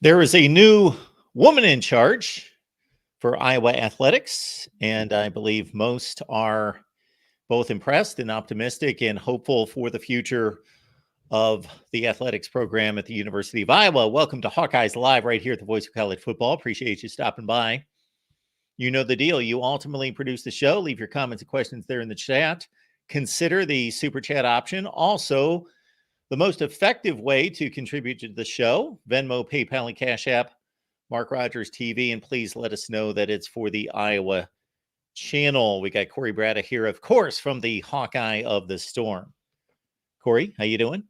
There is a new woman in charge for Iowa athletics, and I believe most are both impressed and optimistic and hopeful for the future of the athletics program at the University of Iowa. Welcome to Hawkeyes Live right here at the Voice of College Football. Appreciate you stopping by. You know the deal. You ultimately produce the show. Leave your comments and questions there in the chat. Consider the super chat option. Also, the most effective way to contribute to the show, Venmo, PayPal, and Cash App, MarkRogersTV, and please let us know that it's for the Iowa channel. We got Corey Bradda here, of course, from the Hawkeye of the Storm. Corey, how you doing?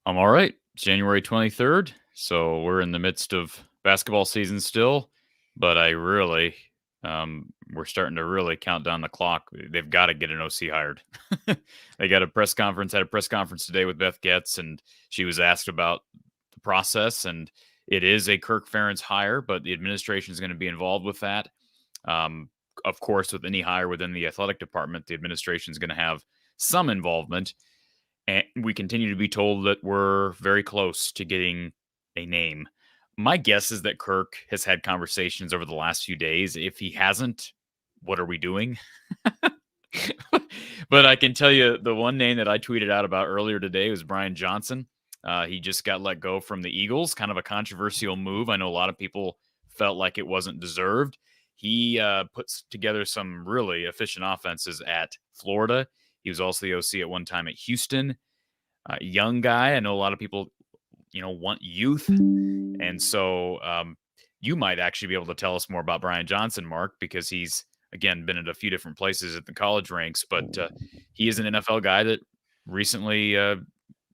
I'm all right. It's January 23rd, so we're in the midst of basketball season still, but we're starting to really count down the clock. They've got to get an OC hired. They got had a press conference today with Beth Goetz, and she was asked about the process, and it is a Kirk Ferentz hire, but the administration is going to be involved with that. Of course, with any hire within the athletic department, the administration is going to have some involvement. And we continue to be told that we're very close to getting a name. My guess is that Kirk has had conversations over the last few days. If he hasn't, what are we doing? But I can tell you the one name that I tweeted out about earlier today was Brian Johnson. He just got let go from the Eagles, kind of a controversial move. I know a lot of people felt like it wasn't deserved. He puts together some really efficient offenses at Florida. He was also the OC at one time at Houston. Young guy. I know a lot of people, want youth. And so you might actually be able to tell us more about Brian Johnson, Mark, because he's, again, been at a few different places at the college ranks. But he is an NFL guy that recently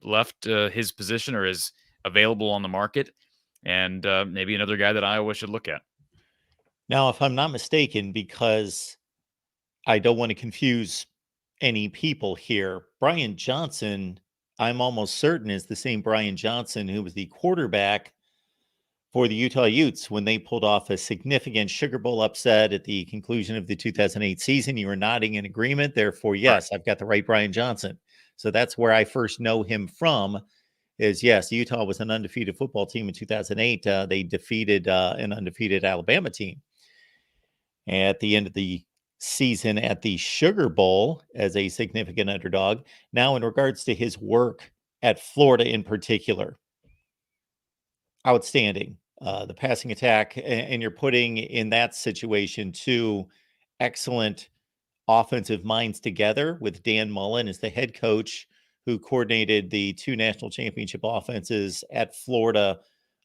left his position or is available on the market. And maybe another guy that Iowa should look at. Now, if I'm not mistaken, because I don't want to confuse any people here, Brian Johnson, I'm almost certain, is the same Brian Johnson who was the quarterback for the Utah Utes when they pulled off a significant Sugar Bowl upset at the conclusion of the 2008 season. You were nodding in agreement. Therefore, yes, right. I've got the right Brian Johnson. So that's where I first know him from. Is yes, Utah was an undefeated football team in 2008. They defeated an undefeated Alabama team at the end of the season at the Sugar Bowl as a significant underdog. Now, in regards to his work at Florida in particular, outstanding. The passing attack, and you're putting in that situation two excellent offensive minds together with Dan Mullen as the head coach who coordinated the two national championship offenses at Florida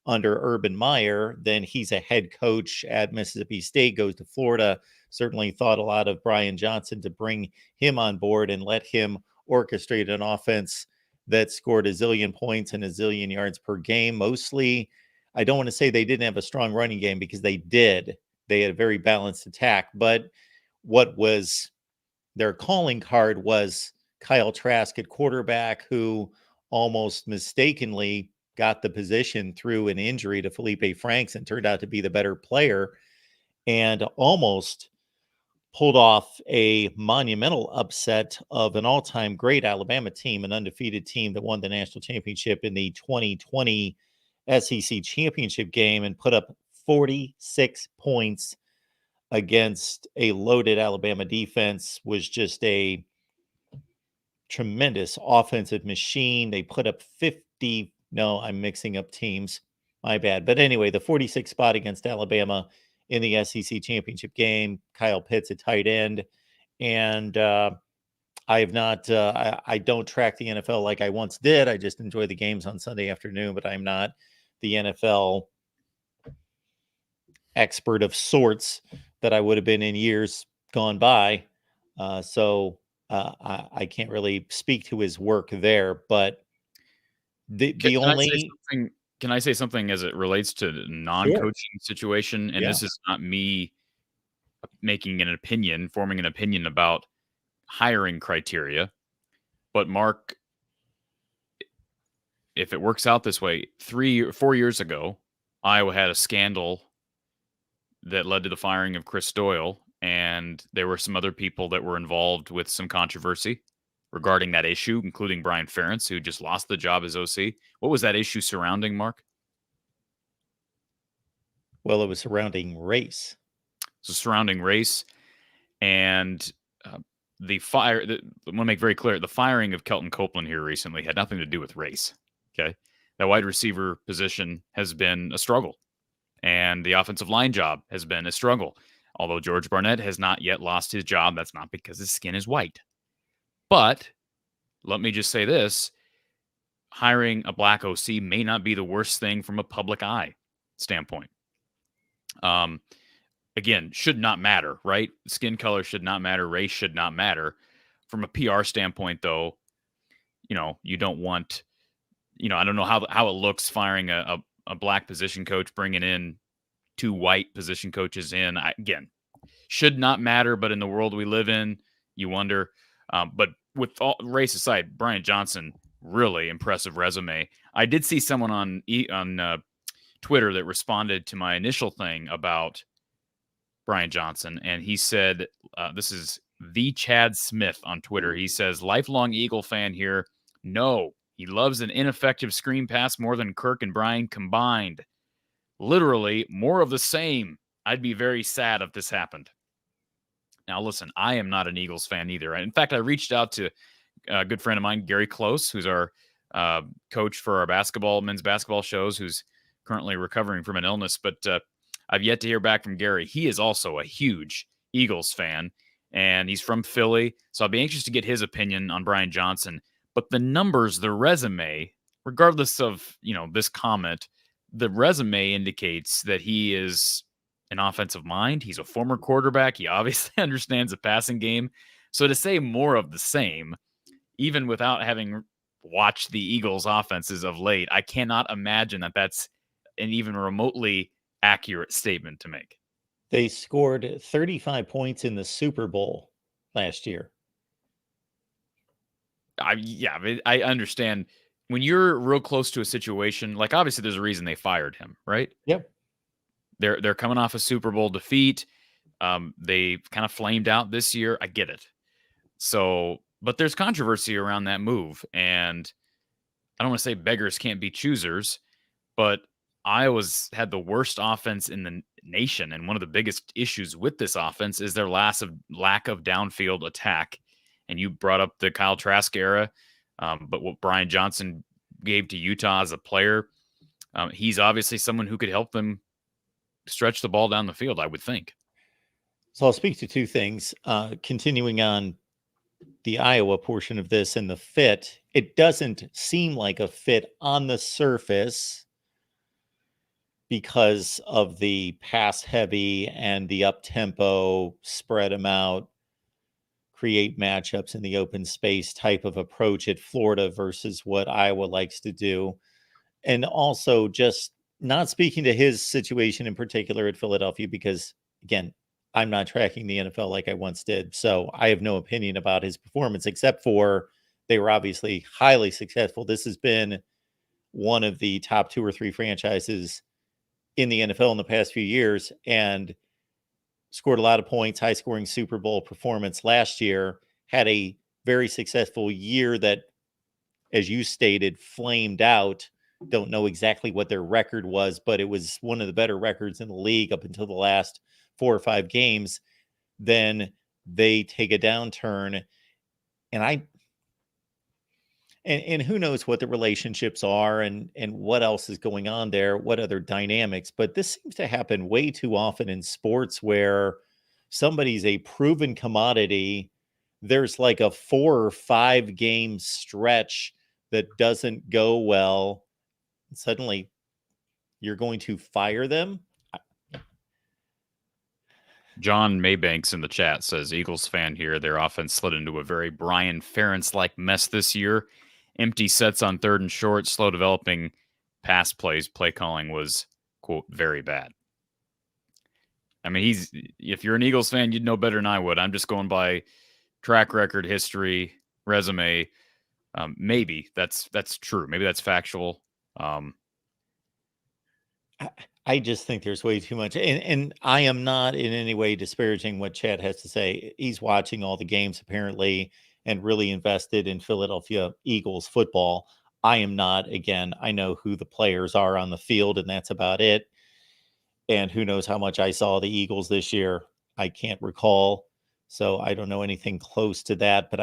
under Urban Meyer. Then he's a head coach at Mississippi State, goes to Florida. Certainly thought a lot of Brian Johnson to bring him on board and let him orchestrate an offense that scored a zillion points and a zillion yards per game. Mostly, I don't want to say they didn't have a strong running game because they did. They had a very balanced attack. But what was their calling card was Kyle Trask at quarterback, who almost mistakenly got the position through an injury to Felipe Franks and turned out to be the better player and almost pulled off a monumental upset of an all-time great Alabama team, an undefeated team that won the national championship in the 2020 SEC championship game and put up 46 points against a loaded Alabama defense. Was just a tremendous offensive machine. They put up 50. No, I'm mixing up teams. My bad. But anyway, the 46 spot against Alabama in the SEC championship game. Kyle Pitts at tight end. And I have not, I don't track the NFL like I once did. I just enjoy the games on Sunday afternoon, but I'm not the NFL expert of sorts that I would have been in years gone by. So I can't really speak to his work there, but Can I say something as it relates to the non-coaching situation? And this is not me forming an opinion about hiring criteria. But Mark, if it works out this way, 3 or 4 years ago, Iowa had a scandal that led to the firing of Chris Doyle, and there were some other people that were involved with some controversy regarding that issue, including Brian Ferentz, who just lost the job as OC. What was that issue surrounding, Mark? Well, it was surrounding race. It's a surrounding race. And I want to make very clear, the firing of Kelton Copeland here recently had nothing to do with race. Okay. That wide receiver position has been a struggle, and the offensive line job has been a struggle. Although George Barnett has not yet lost his job, that's not because his skin is white. But let me just say this: hiring a black OC may not be the worst thing from a public eye standpoint. Again, should not matter, right? Skin color should not matter. Race should not matter. From a PR standpoint, though, you don't want, I don't know how it looks firing a black position coach, bringing in 2 white position coaches in. Again, should not matter, but in the world we live in, you wonder. But with all race aside, Brian Johnson, really impressive resume. I did see someone on Twitter that responded to my initial thing about Brian Johnson, and he said, this is the Chad Smith on Twitter. He says, lifelong Eagle fan here. No, he loves an ineffective screen pass more than Kirk and Brian combined. Literally, more of the same. I'd be very sad if this happened. Now, listen, I am not an Eagles fan either. In fact, I reached out to a good friend of mine, Gary Close, who's our coach for our men's basketball shows, who's currently recovering from an illness, but I've yet to hear back from Gary. He is also a huge Eagles fan, and he's from Philly, so I'll be anxious to get his opinion on Brian Johnson. But the numbers, the resume, regardless of, this comment, the resume indicates that he is an offensive mind. He's a former quarterback. He obviously understands the passing game. So to say more of the same, even without having watched the Eagles offenses of late, I cannot imagine that that's an even remotely accurate statement to make. They scored 35 points in the Super Bowl last year. I understand when you're real close to a situation, like obviously there's a reason they fired him, right? Yep. They're coming off a Super Bowl defeat. They kind of flamed out this year. I get it. So, but there's controversy around that move, and I don't want to say beggars can't be choosers, but Iowa's had the worst offense in the nation, and one of the biggest issues with this offense is their lack of downfield attack. And you brought up the Kyle Trask era, but what Brian Johnson gave to Utah as a player, he's obviously someone who could help them stretch the ball down the field, I would think. So I'll speak to 2 things. Continuing on the Iowa portion of this and the fit, it doesn't seem like a fit on the surface because of the pass heavy and the up tempo, spread them out, create matchups in the open space type of approach at Florida versus what Iowa likes to do. And also just not speaking to his situation in particular at Philadelphia, because again, I'm not tracking the NFL like I once did. So I have no opinion about his performance, except for they were obviously highly successful. This has been one of the top 2 or 3 franchises in the NFL in the past few years, and scored a lot of points, high scoring Super Bowl performance last year, had a very successful year that, as you stated, flamed out. Don't know exactly what their record was, but it was one of the better records in the league up until the last 4 or 5 games. Then they take a downturn, and who knows what the relationships are and what else is going on there, what other dynamics. But this seems to happen way too often in sports where somebody's a proven commodity. There's like a 4 or 5 game stretch that doesn't go well. Suddenly you're going to fire them. John Maybanks in the chat says, Eagles fan here. Their offense slid into a very Brian Ferentz-like mess this year. Empty sets on 3rd and short, slow developing pass plays. Play calling was, quote, very bad. I mean, if you're an Eagles fan, you'd know better than I would. I'm just going by track record, history, resume. Maybe that's true. Maybe that's factual. I just think there's way too much. And I am not in any way disparaging what Chad has to say. He's watching all the games apparently and really invested in Philadelphia Eagles football. I am not. Again, I know who the players are on the field, and that's about it. And who knows how much I saw the Eagles this year. I can't recall. So I don't know anything close to that. But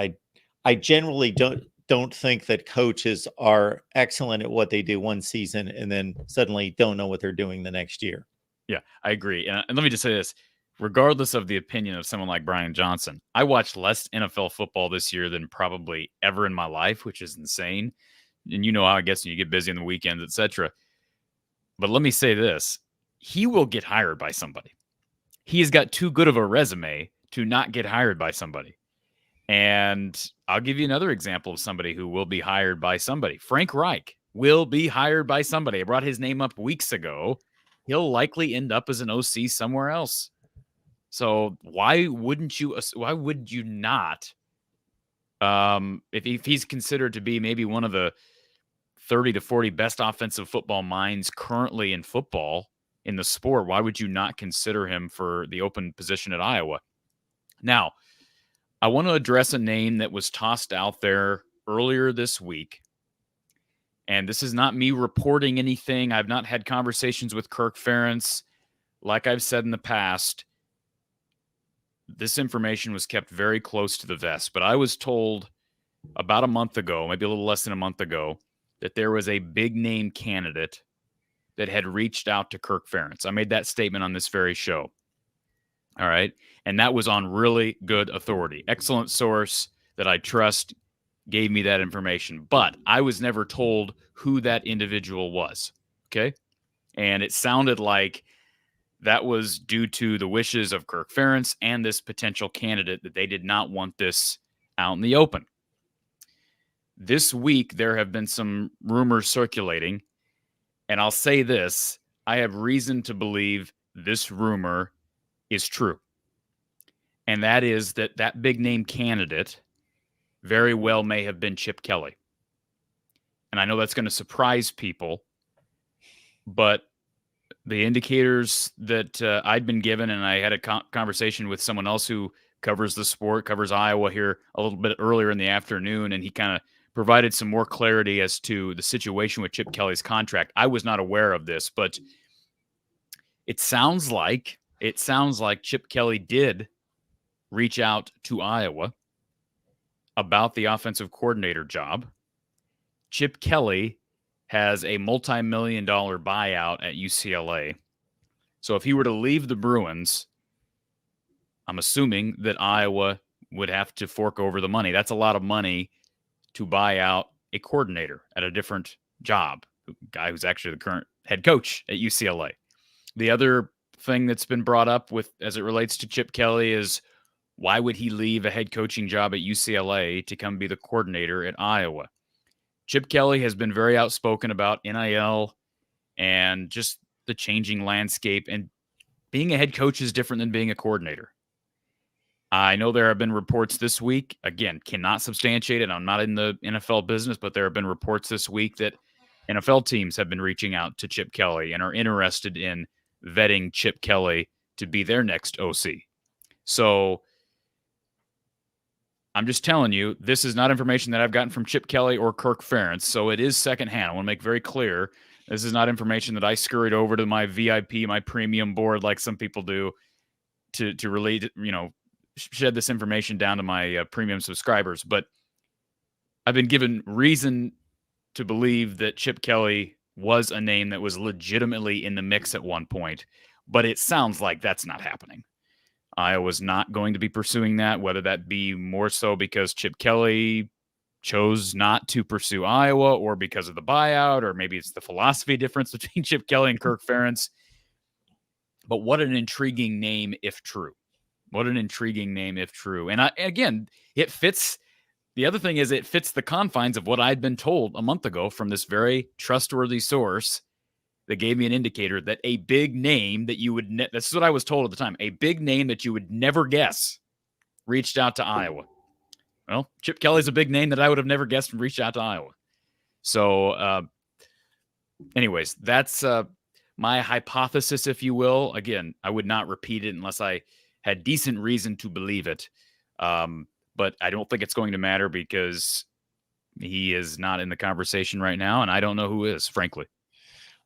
I generally don't think that coaches are excellent at what they do one season and then suddenly don't know what they're doing the next year. Yeah, I agree. And let me just say this. Regardless of the opinion of someone like Brian Johnson, I watched less NFL football this year than probably ever in my life, which is insane. And you know how I guess you get busy on the weekends, etc. But let me say this. He will get hired by somebody. He has got too good of a resume to not get hired by somebody. And I'll give you another example of somebody who will be hired by somebody. Frank Reich will be hired by somebody. I brought his name up weeks ago. He'll likely end up as an OC somewhere else. So why would you not? If he's considered to be maybe one of the 30 to 40 best offensive football minds currently in football in the sport, why would you not consider him for the open position at Iowa? Now, I want to address a name that was tossed out there earlier this week. And this is not me reporting anything. I've not had conversations with Kirk Ferentz. Like I've said in the past, this information was kept very close to the vest. But I was told about a month ago, maybe a little less than a month ago, that there was a big name candidate that had reached out to Kirk Ferentz. I made that statement on this very show. All right. And that was on really good authority. Excellent source that I trust gave me that information. But I was never told who that individual was. Okay. And it sounded like that was due to the wishes of Kirk Ferentz and this potential candidate, that they did not want this out in the open. This week, there have been some rumors circulating. And I'll say this, I have reason to believe this rumor is true. And that is that big name candidate very well may have been Chip Kelly. And I know that's going to surprise people, but the indicators that I'd been given, and I had a conversation with someone else who covers the sport, covers Iowa here a little bit earlier in the afternoon, and he kind of provided some more clarity as to the situation with Chip Kelly's contract. I was not aware of this, but it sounds like Chip Kelly did reach out to Iowa about the offensive coordinator job. Chip Kelly has a multi-million-dollar buyout at UCLA. So if he were to leave the Bruins, I'm assuming that Iowa would have to fork over the money. That's a lot of money to buy out a coordinator at a different job, a guy who's actually the current head coach at UCLA. The other thing that's been brought up with as it relates to Chip Kelly is, why would he leave a head coaching job at UCLA to come be the coordinator at Iowa? Chip Kelly has been very outspoken about NIL and just the changing landscape. And being a head coach is different than being a coordinator. I know there have been reports this week, again, cannot substantiate it. I'm not in the NFL business, but there have been reports this week that NFL teams have been reaching out to Chip Kelly and are interested in vetting Chip Kelly to be their next OC. So I'm just telling you, this is not information that I've gotten from Chip Kelly or Kirk Ferentz, so it is secondhand. I want to make very clear, this is not information that I scurried over to my VIP, my premium board, like some people do, to relate, shed this information down to my premium subscribers. But I've been given reason to believe that Chip Kelly was a name that was legitimately in the mix at one point, but it sounds like that's not happening. Iowa's not going to be pursuing that, whether that be more so because Chip Kelly chose not to pursue Iowa or because of the buyout, or maybe it's the philosophy difference between Chip Kelly and Kirk Ferentz. But what an intriguing name if true. What an intriguing name if true. And again, it fits. The other thing is it fits the confines of what I'd been told a month ago from this very trustworthy source that gave me an indicator that a big name that you would, this is what I was told at the time, a big name that you would never guess reached out to Iowa. Well, Chip Kelly's a big name that I would have never guessed and reached out to Iowa. So anyways, that's my hypothesis, if you will. Again, I would not repeat it unless I had decent reason to believe it. But I don't think it's going to matter because he is not in the conversation right now, and I don't know who is, frankly.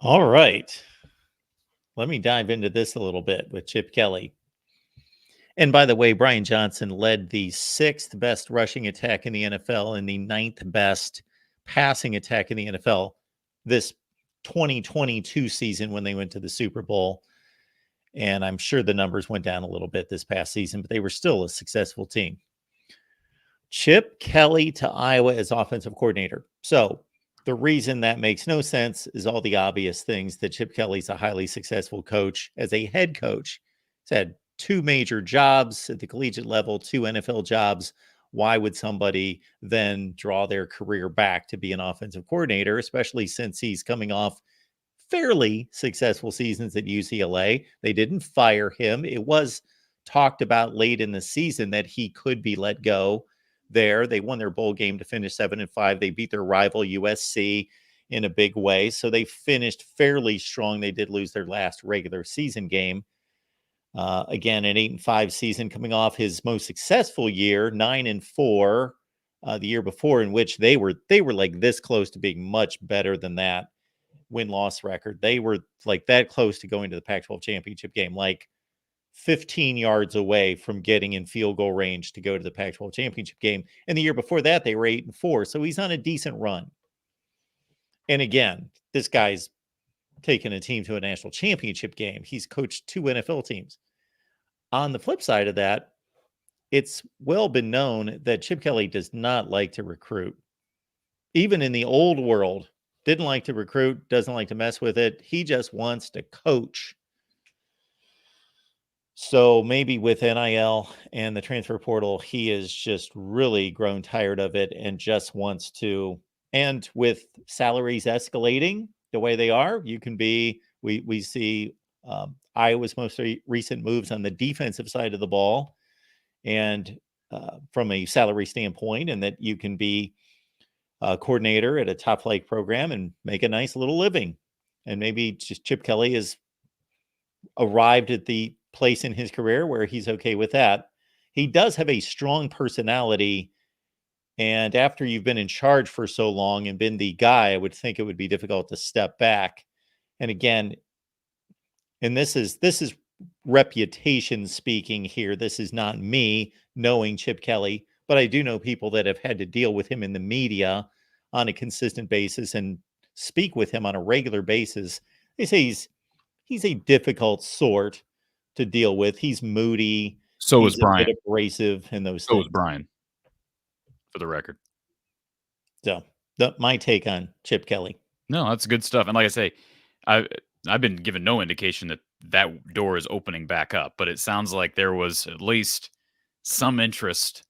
All right. let me dive into this a little bit with Chip Kelly. And by the way, Brian Johnson led the 6th best rushing attack in the NFL and the 9th best passing attack in the NFL this 2022 season when they went to the Super Bowl. And I'm sure the numbers went down a little bit this past season, but they were still a successful team. Chip Kelly to Iowa as offensive coordinator. So the reason that makes no sense is all the obvious things that Chip Kelly's a highly successful coach as a head coach. He's had 2 major jobs at the collegiate level, 2 NFL jobs. Why would somebody then draw their career back to be an offensive coordinator, especially since he's coming off fairly successful seasons at UCLA? They didn't fire him. It was talked about late in the season that he could be let go there. They won their bowl game to finish 7-5. They beat their rival USC in a big way. So they finished fairly strong. They did lose their last regular season game. Again, an 8-5 season coming off his most successful year, 9-4, the year before, in which they were like this close to being much better than that win-loss record. They were like that close to going to the Pac-12 championship game, like 15 yards away from getting in field goal range to go to the Pac-12 championship game. And the year before that, they were 8-4. So he's on a decent run. And again, this guy's taken a team to a national championship game. He's coached 2 NFL teams. On the flip side of that, it's well been known that Chip Kelly does not like to recruit. Even in the old world, didn't like to recruit, doesn't like to mess with it. He just wants to coach. So maybe with NIL and the transfer portal, he has just really grown tired of it and just wants to. And with salaries escalating the way they are, you can be, we see Iowa's most recent moves on the defensive side of the ball and from a salary standpoint, and that you can be a coordinator at a top flight program and make a nice little living. And maybe just Chip Kelly has arrived at the place in his career where he's okay with that. He does have a strong personality. And after you've been in charge for so long and been the guy, I would think it would be difficult to step back. And again, and this is reputation speaking here. This is not me knowing Chip Kelly, but I do know people that have had to deal with him in the media on a consistent basis and speak with him on a regular basis. They say he's a difficult sort to deal with. He's moody. So he's is Brian. A bit abrasive and those So things. is Brian, for the record. So my take on Chip Kelly. No, that's good stuff. And like I say, I've been given no indication that door is opening back up, but it sounds like there was at least some interest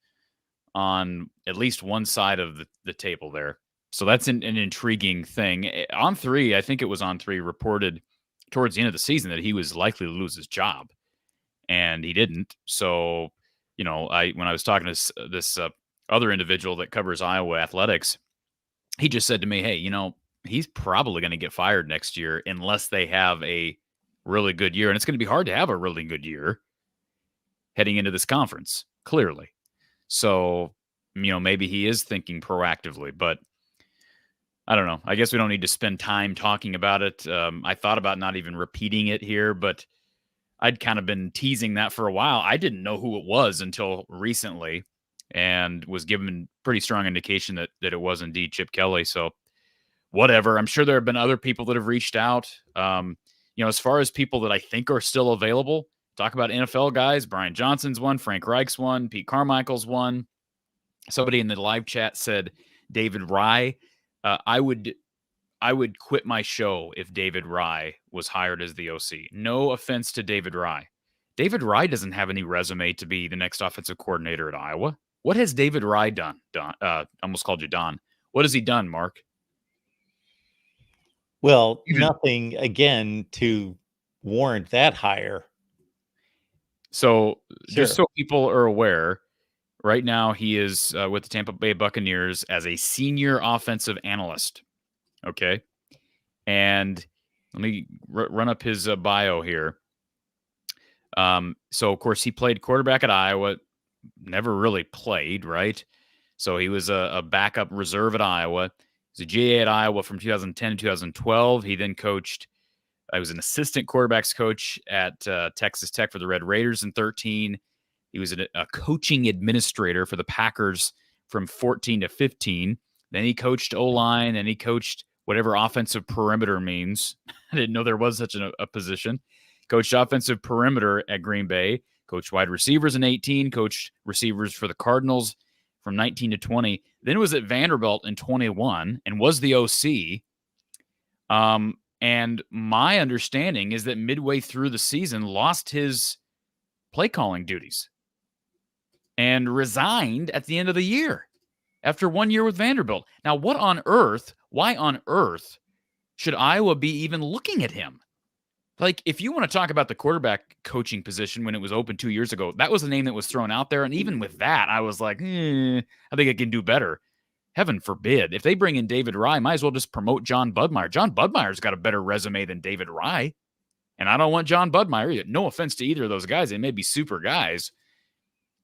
on at least one side of the table there. So that's an intriguing thing. On3, I think it was On3 reported towards the end of the season that he was likely to lose his job, and he didn't. So, when I was talking to this other individual that covers Iowa athletics, he just said to me, hey, he's probably going to get fired next year unless they have a really good year. And it's going to be hard to have a really good year heading into this conference, clearly. So, maybe he is thinking proactively, but I don't know. I guess we don't need to spend time talking about it. I thought about not even repeating it here, but I'd kind of been teasing that for a while. I didn't know who it was until recently and was given pretty strong indication that it was indeed Chip Kelly. So whatever. I'm sure there have been other people that have reached out. As far as people that I think are still available, talk about NFL guys. Brian Johnson's one, Frank Reich's one, Pete Carmichael's one. Somebody in the live chat said David Rye. I would quit my show if David Rye was hired as the OC. No offense to David Rye. David Rye doesn't have any resume to be the next offensive coordinator at Iowa. What has David Rye done? Almost called you Don. What has he done, Mark? Well, nothing, again, to warrant that hire. So just so people are aware, right now he is with the Tampa Bay Buccaneers as a senior offensive analyst. Okay. And let me run up his bio here. So, of course, he played quarterback at Iowa, never really played, right? So he was a backup reserve at Iowa. He was a GA at Iowa from 2010 to 2012. He then coached I was an assistant quarterbacks coach at Texas Tech for the Red Raiders in 13. He was a coaching administrator for the Packers from 14 to 15. Then he coached O-line, and he coached whatever offensive perimeter means. I didn't know there was such a position. Coached offensive perimeter at Green Bay, coached wide receivers in 18, coached receivers for the Cardinals from 19 to 20. Then was at Vanderbilt in 21 and was the OC. And my understanding is that midway through the season, lost his play calling duties and resigned at the end of the year after 1 year with Vanderbilt. Now, why on earth should Iowa be even looking at him? Like, if you want to talk about the quarterback coaching position when it was open 2 years ago, that was the name that was thrown out there. And even with that, I was like, I think I can do better. Heaven forbid. If they bring in David Rye, might as well just promote John Budmeyer. John Budmeyer's got a better resume than David Rye. And I don't want John Budmeyer either. No offense to either of those guys. They may be super guys,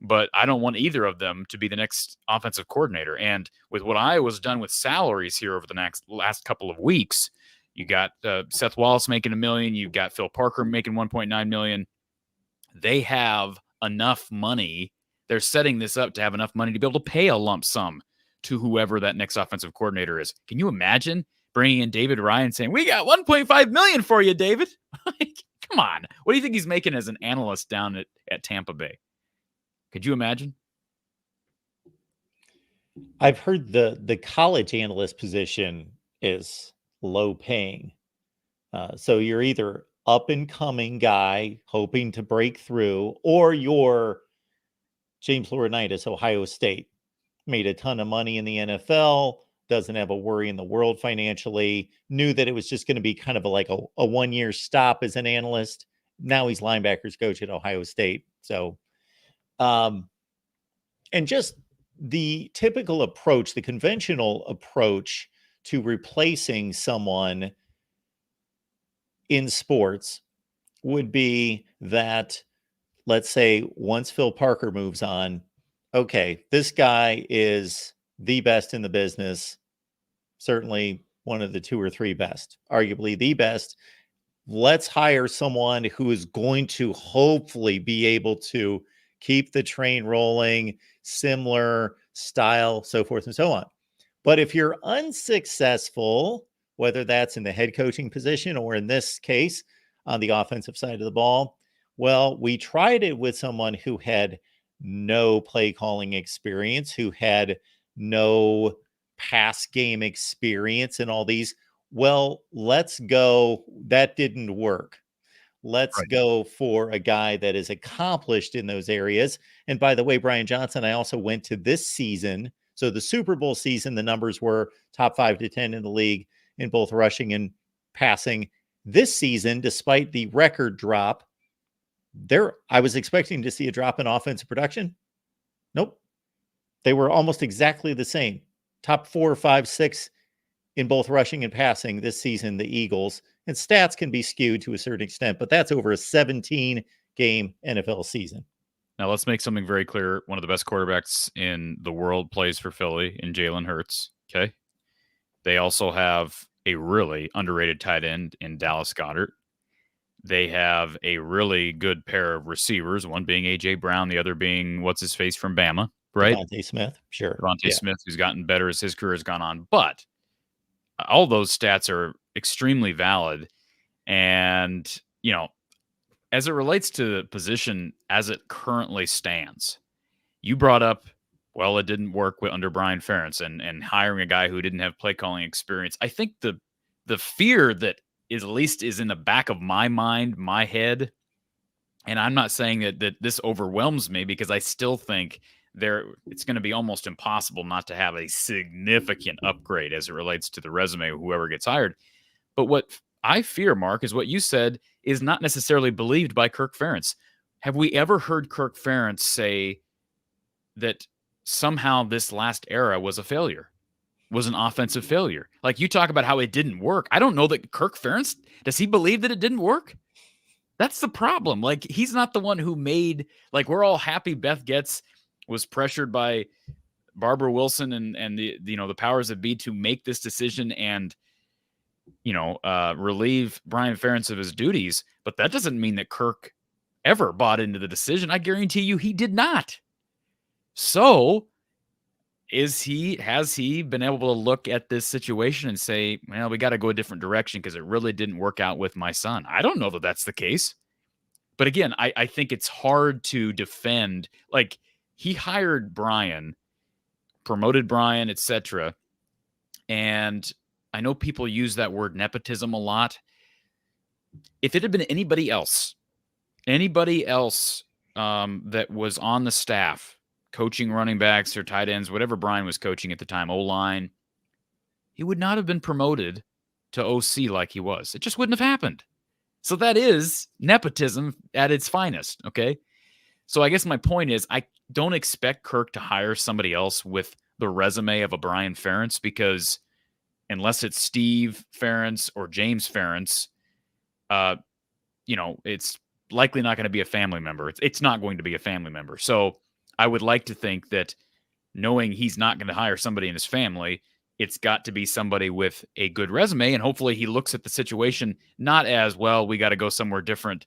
but I don't want either of them to be the next offensive coordinator. And with what Iowa's done with salaries here over the last couple of weeks, you got Seth Wallace making $1 million. You've got Phil Parker making $1.9 million. They have enough money. They're setting this up to have enough money to be able to pay a lump sum to whoever that next offensive coordinator is. Can you imagine bringing in David Ryan saying, "We got $1.5 million for you, David"? Like, come on. What do you think he's making as an analyst down at Tampa Bay? Could you imagine? I've heard the college analyst position is low paying. So you're either up and coming guy hoping to break through, or you're James Laurinaitis, Ohio State, made a ton of money in the NFL, doesn't have a worry in the world financially, knew that it was just going to be kind of like a 1 year stop as an analyst. Now he's linebackers coach at Ohio State. So, and just the typical approach, the conventional approach to replacing someone in sports would be that, let's say, once Phil Parker moves on, okay, this guy is the best in the business, certainly one of the 2 or 3 best, arguably the best. Let's hire someone who is going to hopefully be able to keep the train rolling, similar style, so forth and so on. But if you're unsuccessful, whether that's in the head coaching position or in this case on the offensive side of the ball, well, we tried it with someone who had no play calling experience, who had no pass game experience and all these. Well, let's go. That didn't work. Let's go for a guy that is accomplished in those areas. And by the way, Brian Johnson, I also went to this season. So the Super Bowl season, the numbers were top 5 to 10 in the league in both rushing and passing. This season, despite the record drop, I was expecting to see a drop in offensive production. Nope. They were almost exactly the same. Top 4, 5, 6 in both rushing and passing this season, the Eagles. And stats can be skewed to a certain extent, but that's over a 17-game NFL season. Now, let's make something very clear. One of the best quarterbacks in the world plays for Philly in Jalen Hurts. Okay. They also have a really underrated tight end in Dallas Goedert. They have a really good pair of receivers, one being A.J. Brown, the other being what's-his-face from Bama, right? Devontae Smith, sure. Devontae Smith, who's gotten better as his career has gone on. But all those stats are extremely valid. And, as it relates to the position as it currently stands, you brought up, well, it didn't work under Brian Ferentz and hiring a guy who didn't have play calling experience. I think the fear that is at least is in the back of my mind, my head, and I'm not saying that this overwhelms me, because I still think it's going to be almost impossible not to have a significant upgrade as it relates to the resume of whoever gets hired. But what I fear, Mark, is what you said is not necessarily believed by Kirk Ferentz. Have we ever heard Kirk Ferentz say that somehow this last era was a failure, was an offensive failure? Like, you talk about how it didn't work. I don't know that Kirk Ferentz, does he believe that it didn't work? That's the problem. Like, he's not the one who made, like, we're all happy Beth Goetz was pressured by Barbara Wilson and the powers that be to make this decision and relieve Brian Ferentz of his duties, but that doesn't mean that Kirk ever bought into the decision. I guarantee you he did not. So has he been able to look at this situation and say, well, we got to go a different direction because it really didn't work out with my son? I don't know that that's the case. But again, I think it's hard to defend. Like, he hired Brian, promoted Brian, etc. And I know people use that word nepotism a lot. If it had been anybody else that was on the staff, coaching running backs or tight ends, whatever Brian was coaching at the time, O-line, he would not have been promoted to OC like he was. It just wouldn't have happened. So that is nepotism at its finest, okay? So I guess my point is, I don't expect Kirk to hire somebody else with the resume of a Brian Ferentz, because unless it's Steve Ferentz or James Ferentz, it's likely not going to be a family member. It's not going to be a family member. So I would like to think that, knowing he's not going to hire somebody in his family, it's got to be somebody with a good resume. And hopefully he looks at the situation not as, well, we got to go somewhere different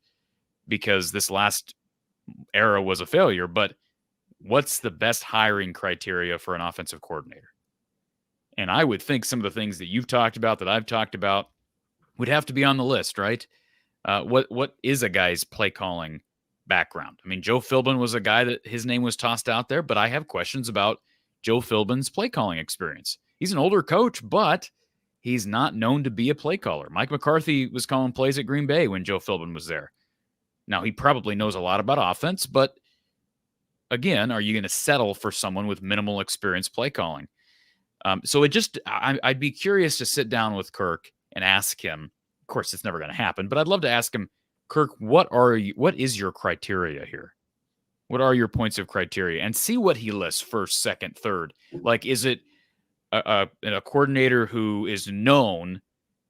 because this last era was a failure, but what's the best hiring criteria for an offensive coordinator? And I would think some of the things that you've talked about, that I've talked about, would have to be on the list, right? What is a guy's play calling background? I mean, Joe Philbin was a guy that his name was tossed out there, but I have questions about Joe Philbin's play calling experience. He's an older coach, but he's not known to be a play caller. Mike McCarthy was calling plays at Green Bay when Joe Philbin was there. Now, he probably knows a lot about offense, but again, are you going to settle for someone with minimal experience play calling? So I'd be curious to sit down with Kirk and ask him. Of course, it's never going to happen, but I'd love to ask him, Kirk, what is your criteria here? What are your points of criteria? And see what he lists first, second, third. Like, is it a coordinator who is known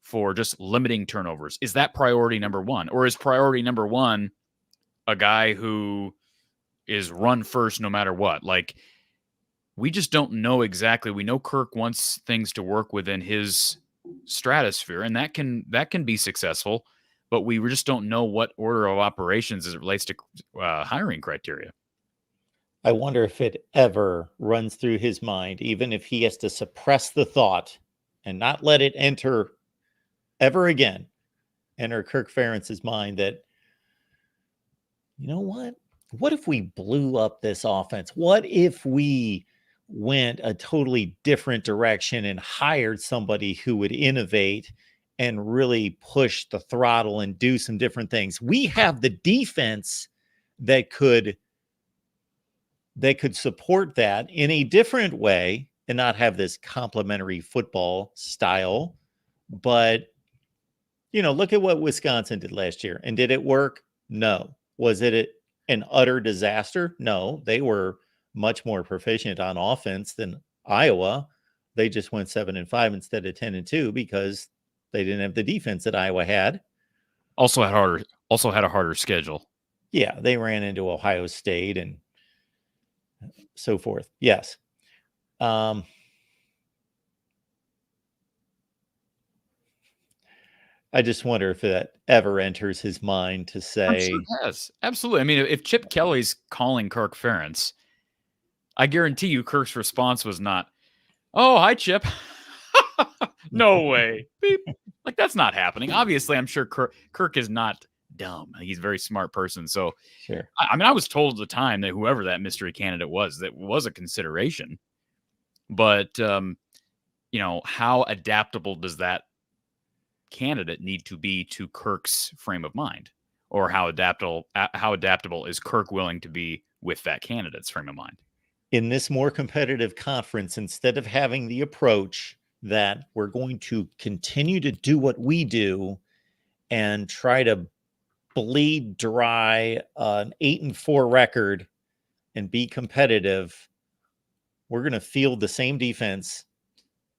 for just limiting turnovers? Is that priority number one? Or is priority number one a guy who is run first no matter what? Like, we just don't know exactly. We know Kirk wants things to work within his stratosphere, and that can be successful, but we just don't know what order of operations as it relates to hiring criteria. I wonder if it ever runs through his mind, even if he has to suppress the thought and not let it enter Kirk Ferentz's mind, that, you know what? What if we blew up this offense? What if we went a totally different direction and hired somebody who would innovate and really push the throttle and do some different things? We have the defense that could support that in a different way and not have this complementary football style. But, look at what Wisconsin did last year. And did it work? No. Was it an utter disaster? No. They were much more proficient on offense than Iowa. They just went 7-5 instead of 10-2 because they didn't have the defense that Iowa had. Also had a harder schedule. Yeah, they ran into Ohio State and so forth. Yes. I just wonder if that ever enters his mind to say. I'm sure it has. Absolutely. I mean, if Chip Kelly's calling Kirk Ferentz, I guarantee you Kirk's response was not, "Oh, hi, Chip." No way. Beep. Like, that's not happening. Obviously, I'm sure Kirk is not dumb. He's a very smart person. So, sure. I was told at the time that whoever that mystery candidate was, that was a consideration. But, how adaptable does that candidate need to be to Kirk's frame of mind? Or how adaptable is Kirk willing to be with that candidate's frame of mind? In this more competitive conference, instead of having the approach that we're going to continue to do what we do and try to bleed dry an 8-4 record and be competitive, we're going to field the same defense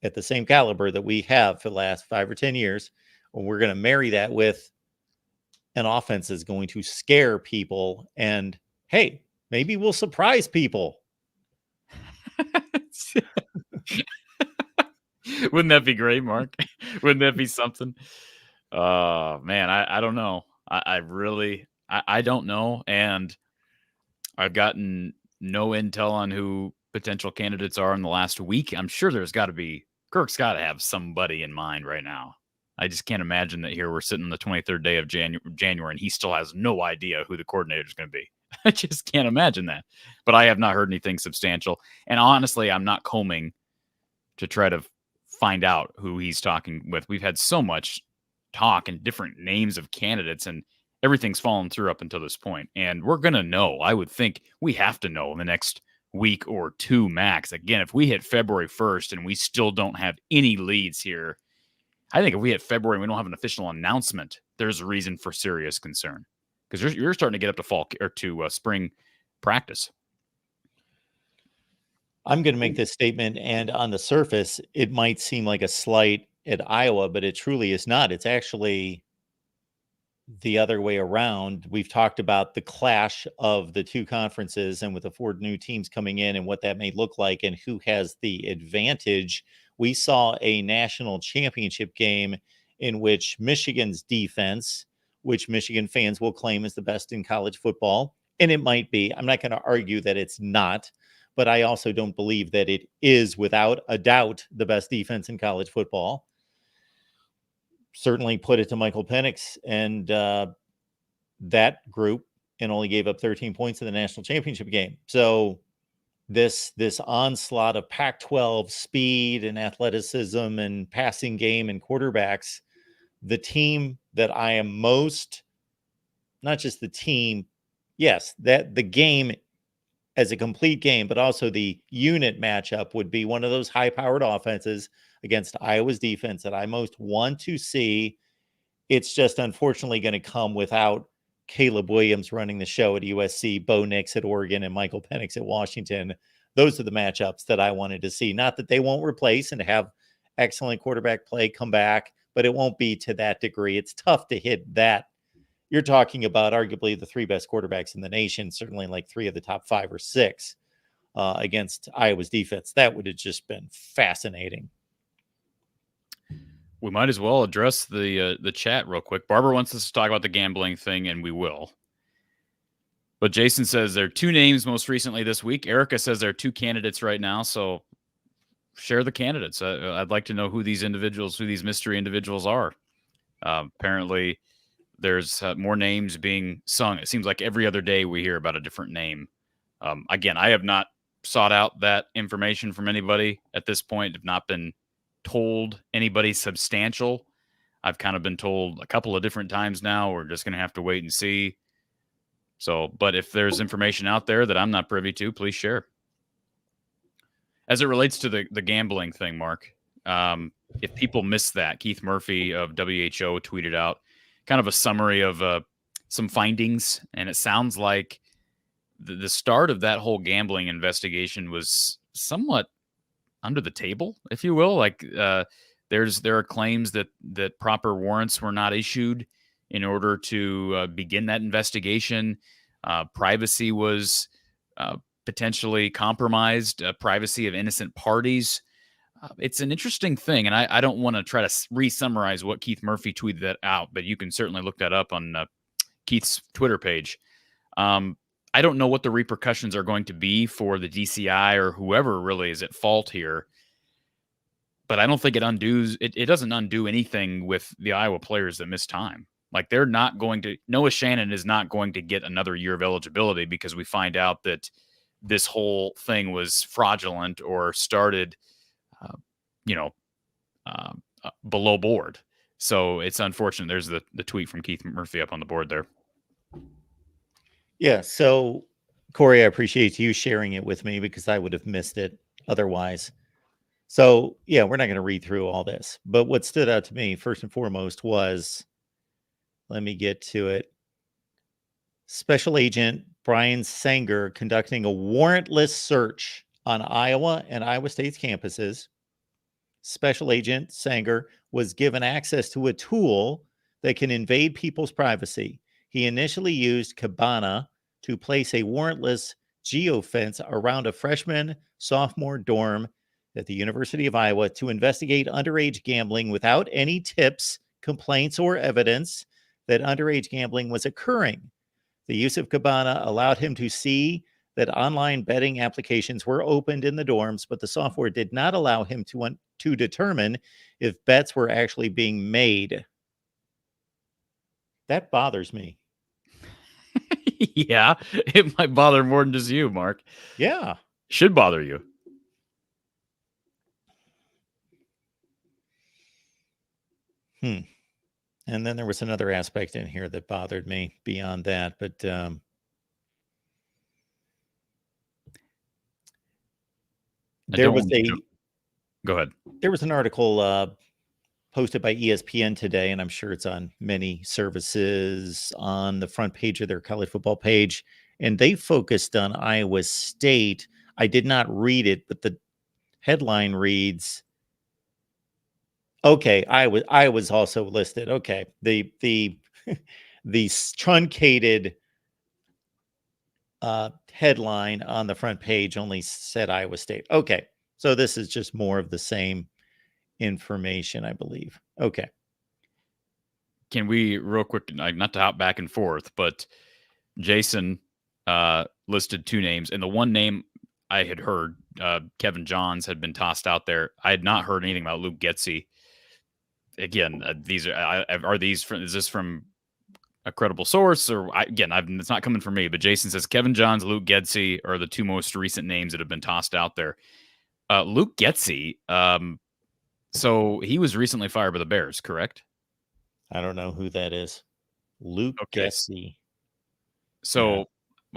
at the same caliber that we have for the last 5 or 10 years. And we're going to marry that with an offense that's going to scare people. And hey, maybe we'll surprise people. Wouldn't that be great, Mark? Wouldn't that be something? Man, I don't know. I really I don't know, and I've gotten no intel on who potential candidates are in the last week. I'm sure there's got to be Kirk's got to have somebody in mind right now. I just can't imagine that here we're sitting on the 23rd day of January and he still has no idea who the coordinator is going to be. I just can't imagine that. But I have not heard anything substantial. And honestly, I'm not combing to try to find out who he's talking with. We've had so much talk and different names of candidates, and everything's fallen through up until this point. And we're going to know. I would think we have to know in the next week or two max. Again, if we hit February 1st and we still don't have any leads here, I think if we hit February and we don't have an official announcement, there's a reason for serious concern because you're starting to get up to fall or to spring practice. I'm going to make this statement, and on the surface, it might seem like a slight at Iowa, but it truly is not. It's actually the other way around. We've talked about the clash of the two conferences and with the four new teams coming in and what that may look like and who has the advantage. We saw a national championship game in which Michigan's defense, which Michigan fans will claim is the best in college football, and it might be. I'm not going to argue that it's not, but I also don't believe that it is without a doubt the best defense in college football. Certainly put it to Michael Penix and that group, and only gave up 13 points in the national championship game. So this onslaught of Pac-12 speed and athleticism and passing game and quarterbacks, the team that I am most, not just the team, yes, that the game as a complete game, but also the unit matchup would be one of those high-powered offenses against Iowa's defense that I most want to see. It's just unfortunately going to come without Caleb Williams running the show at USC, Bo Nix at Oregon, and Michael Penix at Washington. Those are the matchups that I wanted to see. Not that they won't replace and have excellent quarterback play come back, but it won't be to that degree. It's tough to hit that. You're talking about arguably the three best quarterbacks in the nation, certainly like three of the top 5 or 6 against Iowa's defense. That would have just been fascinating. We might as well address the chat real quick. Barbara wants us to talk about the gambling thing, and we will. But Jason says there are 2 names most recently this week. Erica says there are 2 candidates right now, so share the candidates. I'd like to know who these mystery individuals are. Apparently, there's more names being sung. It seems like every other day we hear about a different name. Again, I have not sought out that information from anybody at this point. I've not been told anybody substantial. I've kind of been told a couple of different times now. We're just going to have to wait and see. So, but if there's information out there that I'm not privy to, please share. As it relates to the gambling thing, Mark, if people missed that, Keith Murphy of WHO tweeted out kind of a summary of some findings, and it sounds like the start of that whole gambling investigation was somewhat under the table, if you will. Like there are claims that proper warrants were not issued in order to begin that investigation. Privacy was potentially compromised, privacy of innocent parties. It's an interesting thing, and I don't want to try to re-summarize what Keith Murphy tweeted that out, but you can certainly look that up on Keith's Twitter page. I don't know what the repercussions are going to be for the DCI or whoever really is at fault here, but I don't think it doesn't undo anything with the Iowa players that miss time. Like they're not going to, Noah Shannon is not going to get another year of eligibility because we find out that this whole thing was fraudulent or started, below board. So it's unfortunate. There's the tweet from Keith Murphy up on the board there. Yeah. So, Corey, I appreciate you sharing it with me because I would have missed it otherwise. So, yeah, we're not going to read through all this. But what stood out to me, first and foremost, was, let me get to it. Special Agent Brian Sanger conducting a warrantless search on Iowa and Iowa State's campuses. Special Agent Sanger was given access to a tool that can invade people's privacy. He initially used Kibana to place a warrantless geofence around a freshman, sophomore dorm at the University of Iowa to investigate underage gambling without any tips, complaints, or evidence that underage gambling was occurring. The use of Kibana allowed him to see that online betting applications were opened in the dorms, but the software did not allow him to determine if bets were actually being made. That bothers me. Yeah, it might bother more than just you, Mark. Yeah. Should bother you. And then there was another aspect in here that bothered me beyond that, but there was Go ahead. There was an article posted by ESPN today, and I'm sure it's on many services on the front page of their college football page, and they focused on Iowa State. I did not read it, but the headline reads, okay, I was also listed. Okay. The the truncated headline on the front page only said Iowa State. Okay. So this is just more of the same information, I believe. Okay. Can we real quick, not to hop back and forth, but Jason listed two names, and the one name I had heard, Kevin Johns, had been tossed out there. I had not heard anything about Luke Goetz. Again, these are these from, is this from a credible source, or it's not coming from me, but Jason says Kevin Johns, Luke Goetz are the two most recent names that have been tossed out there. Luke Goetz, so he was recently fired by the Bears, correct? I don't know who that is. Luke Goetz. So yeah.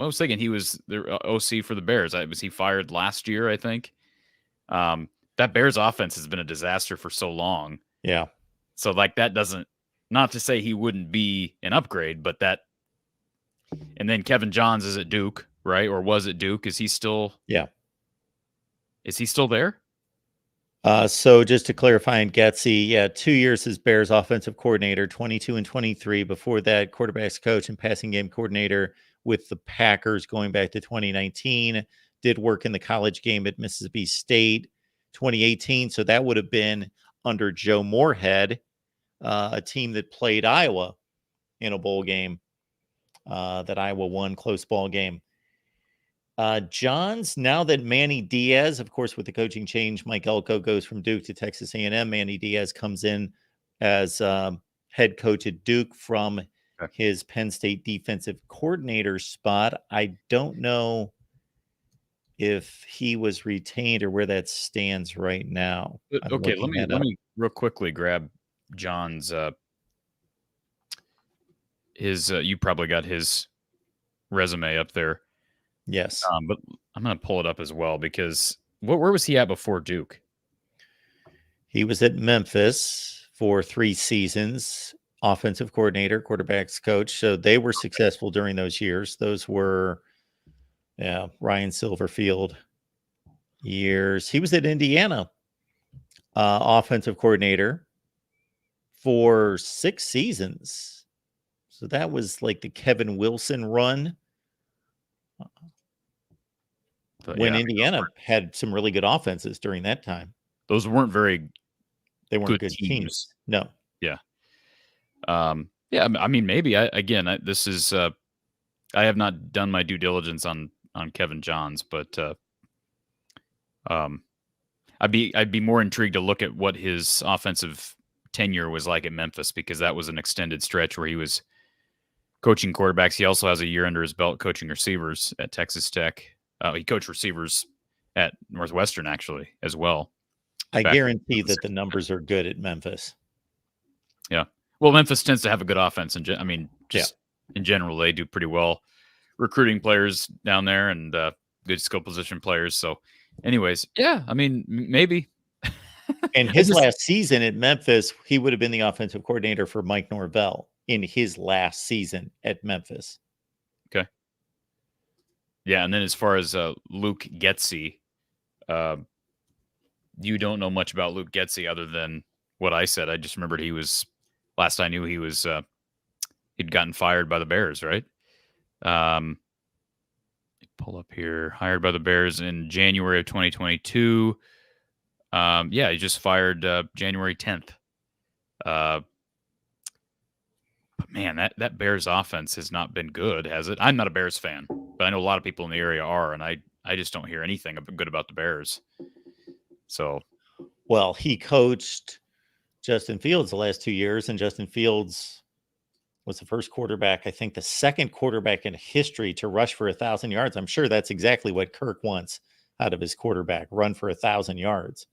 I was thinking he was the OC for the Bears. Was he fired last year, I think? That Bears offense has been a disaster for so long. Yeah. So like that doesn't, not to say he wouldn't be an upgrade, but that, and then Kevin Johns is at Duke, right? Or was at Duke? Is he still? Yeah. Is he still there? So just to clarify, in Goetz, 2 years as Bears offensive coordinator, 22 and 23. Before that, quarterbacks coach and passing game coordinator with the Packers going back to 2019. Did work in the college game at Mississippi State, 2018. So that would have been under Joe Moorhead, a team that played Iowa in a bowl game that Iowa won, close ball game. Johns, now that Manny Diaz, of course, with the coaching change, Mike Elko goes from Duke to Texas A&M. Manny Diaz comes in as head coach at Duke from his Penn State defensive coordinator spot. I don't know if he was retained or where that stands right now. Okay, let me real quickly grab John's you probably got his resume up there. Yes. But I'm going to pull it up as well, because where was he at before Duke? He was at Memphis for 3 seasons, offensive coordinator, quarterbacks coach. So they were successful during those years. Those were Ryan Silverfield years. He was at Indiana, offensive coordinator for 6 seasons. So that was like the Kevin Wilson run. But when Indiana had some really good offenses during that time. Those weren't they weren't good teams. No. Yeah. I mean, maybe this is I have not done my due diligence on Kevin Johns, but I'd be more intrigued to look at what his offensive tenure was like at Memphis, because that was an extended stretch where he was coaching quarterbacks. He also has a year under his belt coaching receivers at Texas Tech. He coached receivers at Northwestern, actually, as well. I guarantee that the numbers are good at Memphis. Yeah. Well, Memphis tends to have a good offense. In general, they do pretty well recruiting players down there, and good skill position players. So anyways, yeah, I mean, maybe. And his last season at Memphis, he would have been the offensive coordinator for Mike Norvell in his last season at Memphis. Okay. Yeah, and then as far as Luke Goetz, you don't know much about Luke Goetz other than what I said. I just remembered last I knew he was, he'd gotten fired by the Bears, right? Pull up here, hired by the Bears in January of 2022. Yeah, he just fired January 10th. But man, that Bears offense has not been good, has it? I'm not a Bears fan, but I know a lot of people in the area are, and I just don't hear anything good about the Bears. So, well, he coached Justin Fields the last 2 years, and Justin Fields was the first quarterback, I think the second quarterback in history to rush for 1,000 yards. I'm sure that's exactly what Kirk wants out of his quarterback, run for 1,000 yards.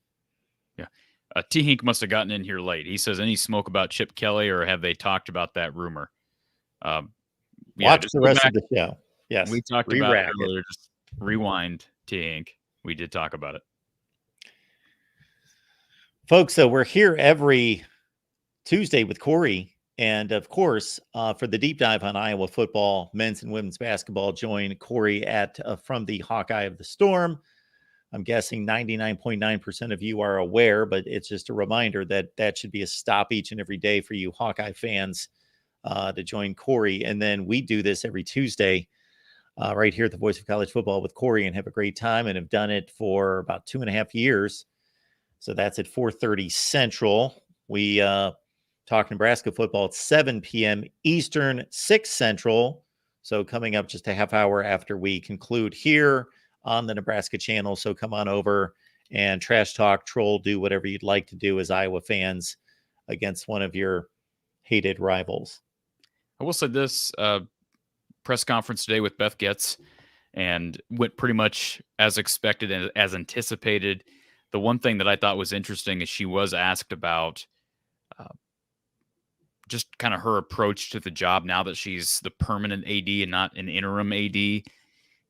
yeah. T. Hink must have gotten in here late. He says, any smoke about Chip Kelly, or have they talked about that rumor? Yeah, Watch just the go rest back. of the show. Yes. We talked about it Re-rack it. earlier. Just rewind, T. Hink. We did talk about it. Folks, so we're here every Tuesday with Corey. And of course, for the deep dive on Iowa football, men's and women's basketball, join Corey at from the Hawkeye of the Storm. I'm guessing 99.9% of you are aware, but it's just a reminder that that should be a stop each and every day for you Hawkeye fans to join Corey. And then we do this every Tuesday right here at the Voice of College Football with Corey, and have a great time, and have done it for about 2.5 years. So that's at 4:30 Central. We talk Nebraska football at 7 p.m. Eastern, 6 Central. So coming up just a half hour after we conclude here on the Nebraska channel. So come on over and trash talk, troll, do whatever you'd like to do as Iowa fans against one of your hated rivals. I will say this press conference today with Beth Goetz, and went pretty much as expected and as anticipated. The one thing that I thought was interesting is she was asked about just kind of her approach to the job now that she's the permanent AD and not an interim AD.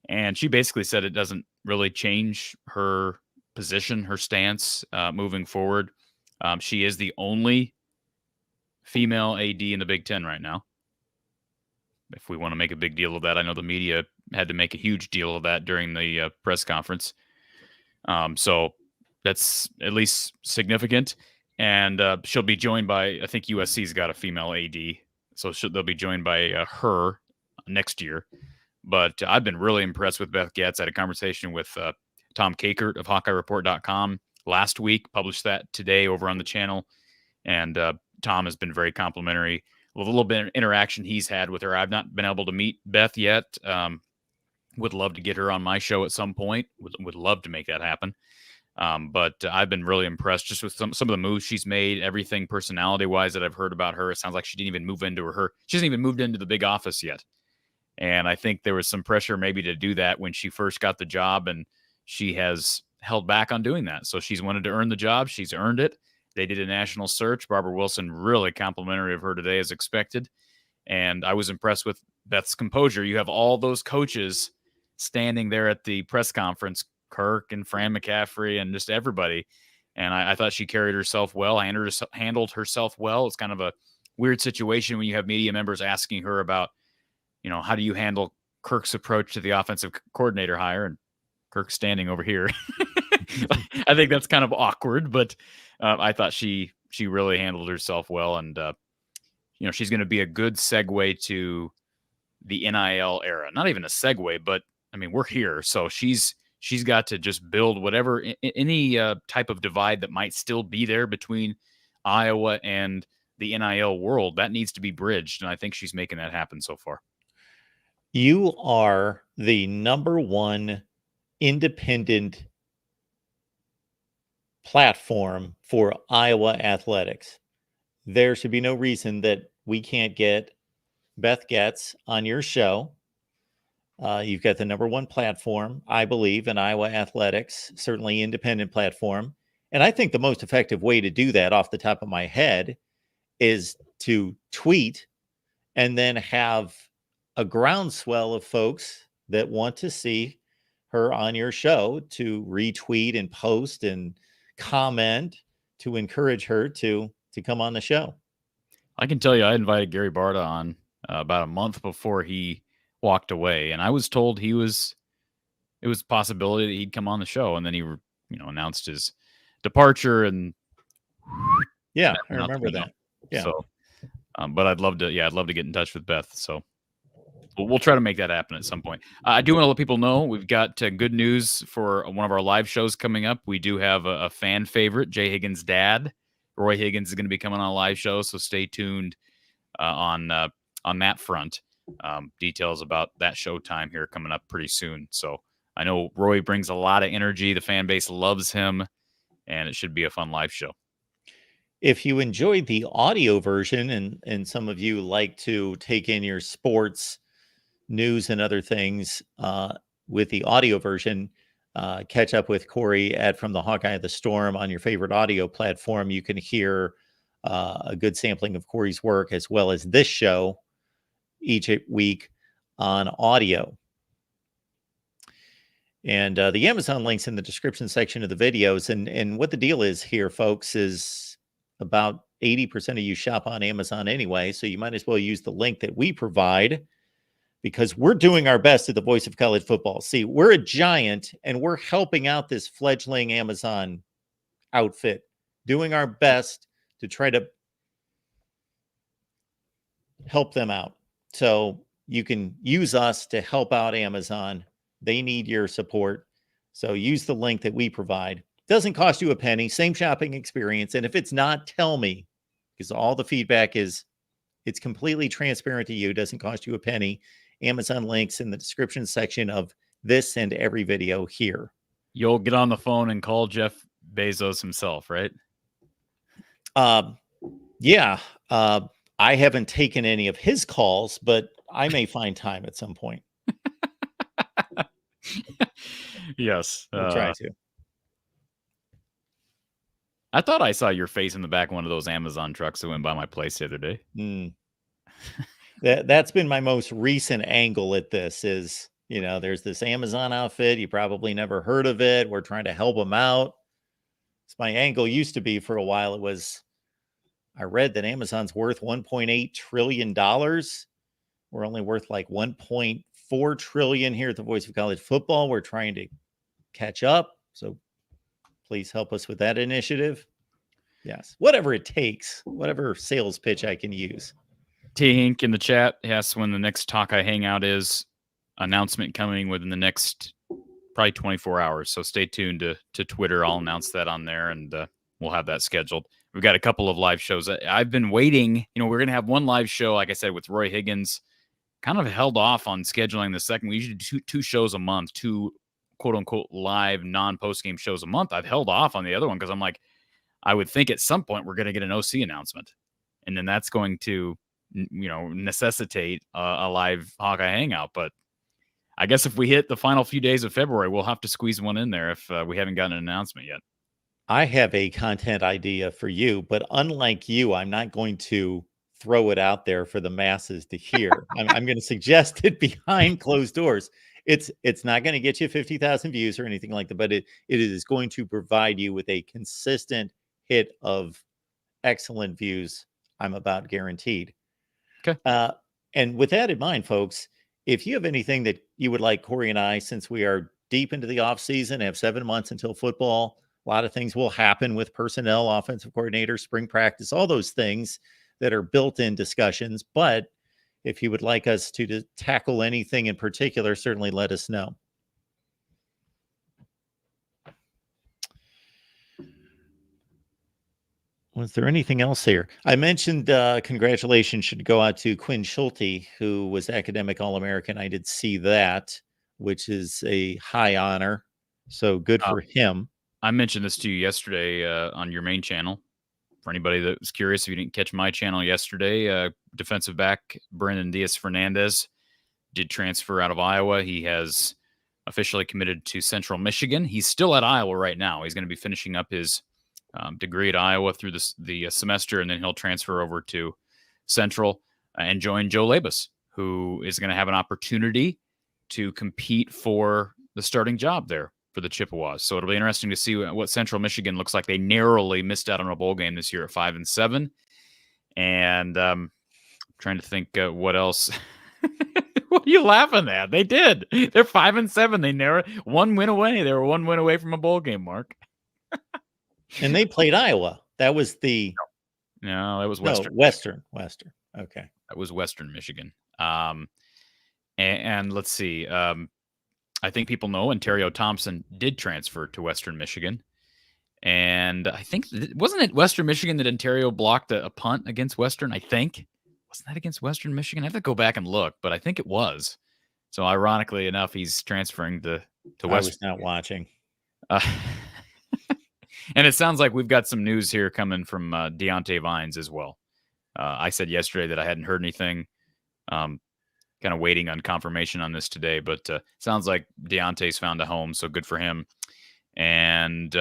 And she basically said it doesn't really change her position, her stance moving forward. She is the only female AD in the Big Ten right now. If we want to make a big deal of that, I know the media had to make a huge deal of that during the press conference. So that's at least significant. And she'll be joined by, I think USC's got a female AD. So they'll be joined by her next year. But I've been really impressed with Beth Goetz. I had a conversation with Tom Kakert of HawkeyeReport.com last week, published that today over on the channel. And Tom has been very complimentary. A little bit of interaction he's had with her. I've not been able to meet Beth yet. Would love to get her on my show at some point. Would love to make that happen. But I've been really impressed just with some of the moves she's made, everything personality-wise that I've heard about her. It sounds like she didn't even move into she hasn't even moved into the big office yet. And I think there was some pressure maybe to do that when she first got the job, and she has held back on doing that. So she's wanted to earn the job. She's earned it. They did a national search. Barbara Wilson, really complimentary of her today as expected. And I was impressed with Beth's composure. You have all those coaches standing there at the press conference, Kirk and Fran McCaffrey and just everybody. And I thought she carried herself well, handled herself well. It's kind of a weird situation when you have media members asking her about, how do you handle Kirk's approach to the offensive coordinator hire? And Kirk's standing over here. I think that's kind of awkward, but I thought she really handled herself well. And, she's going to be a good segue to the NIL era. Not even a segue, but I mean, we're here. So she's got to just build whatever, any type of divide that might still be there between Iowa and the NIL world. That needs to be bridged. And I think she's making that happen so far. You are the number one independent platform for Iowa athletics. There should be no reason that we can't get Beth Goetz on your show. You've got the number one platform, I believe, in Iowa athletics, certainly independent platform. And I think the most effective way to do that off the top of my head is to tweet and then have a groundswell of folks that want to see her on your show to retweet and post and comment to encourage her to come on the show. I can tell you, I invited Gary Barta on about a month before he walked away, and I was told it was a possibility that he'd come on the show, and then he announced his departure. And yeah, I remember that. Yeah. So, but I'd love to get in touch with Beth. So We'll try to make that happen at some point. I do want to let people know we've got good news for one of our live shows coming up. We do have a fan favorite, Jay Higgins' dad. Roy Higgins is going to be coming on a live show, so stay tuned on that front. Details about that showtime here coming up pretty soon. So I know Roy brings a lot of energy. The fan base loves him, and it should be a fun live show. If you enjoyed the audio version and some of you like to take in your sports news and other things with the audio version, catch up with Corey at From the Hawkeye of the Storm on your favorite audio platform. You can hear a good sampling of Corey's work as well as this show each week on audio. And the Amazon links in the description section of the videos. And what the deal is here, folks, is about 80% of you shop on Amazon anyway, so you might as well use the link that we provide because we're doing our best at the Voice of College Football. See, we're a giant, and we're helping out this fledgling Amazon outfit, doing our best to try to help them out. So you can use us to help out Amazon. They need your support. So use the link that we provide. Doesn't cost you a penny, same shopping experience. And if it's not, tell me, because all the feedback is it's completely transparent to you. Doesn't cost you a penny. Amazon links in the description section of this and every video here. You'll get on the phone and call Jeff Bezos himself, right? Yeah. I haven't taken any of his calls, but I may find time at some point. Yes. We'll try to. I thought I saw your face in the back of one of those Amazon trucks that went by my place the other day. That's been my most recent angle at this is, there's this Amazon outfit. You probably never heard of it. We're trying to help them out. So my angle used to be for a while. It was, I read that Amazon's worth $1.8 trillion. We're only worth like 1.4 trillion here at the Voice of College Football. We're trying to catch up. So please help us with that initiative. Yes. Whatever it takes, whatever sales pitch I can use. T-Hink in the chat asks when the next Hawkeye Hangout is. Announcement coming within the next probably 24 hours. So stay tuned to Twitter. I'll announce that on there, and we'll have that scheduled. We've got a couple of live shows. I've been waiting. We're going to have one live show, like I said, with Roy Higgins. Kind of held off on scheduling the second. We usually do two shows a month, two quote-unquote live non-post-game shows a month. I've held off on the other one because I'm like, I would think at some point we're going to get an OC announcement. And then that's going to, necessitate a live Hawkeye Hangout. But I guess if we hit the final few days of February, we'll have to squeeze one in there if we haven't gotten an announcement yet. I have a content idea for you, but unlike you, I'm not going to throw it out there for the masses to hear. I'm going to suggest it behind closed doors. It's not going to get you 50,000 views or anything like that, but it is going to provide you with a consistent hit of excellent views. I'm about guaranteed. Okay. And with that in mind, folks, if you have anything that you would like Corey and I, since we are deep into the off season, have 7 months until football, a lot of things will happen with personnel, offensive coordinator, spring practice, all those things that are built-in discussions. But if you would like us to tackle anything in particular, certainly let us know. Was there anything else here? I mentioned congratulations should go out to Quinn Schulte, who was academic All-American. I did see that, which is a high honor. So good for him. I mentioned this to you yesterday on your main channel. For anybody that was curious, if you didn't catch my channel yesterday, defensive back Brendan Diaz-Fernandez did transfer out of Iowa. He has officially committed to Central Michigan. He's still at Iowa right now. He's going to be finishing up his degree at Iowa through the semester, and then he'll transfer over to Central and join Joe Labus, who is going to have an opportunity to compete for the starting job there for the Chippewas. So it'll be interesting to see what Central Michigan looks like. They narrowly missed out on a bowl game this year at 5-7. And trying to think what else. What are you laughing at? They did. They're 5-7. They narrowed one win away. They were one win away from a bowl game, Mark. And they played Iowa. That was the... No, that was Western. Western. Okay. That was Western Michigan. And let's see. I think people know Ontario Thompson did transfer to Western Michigan. And I think, wasn't it Western Michigan that Ontario blocked a punt against Western? I think. Wasn't that against Western Michigan? I have to go back and look, but I think it was. So ironically enough, he's transferring to Western. I was not watching. And it sounds like we've got some news here coming from Deontay Vines as well. I said yesterday that I hadn't heard anything. Kind of waiting on confirmation on this today, but sounds like Deontay's found a home, so good for him. And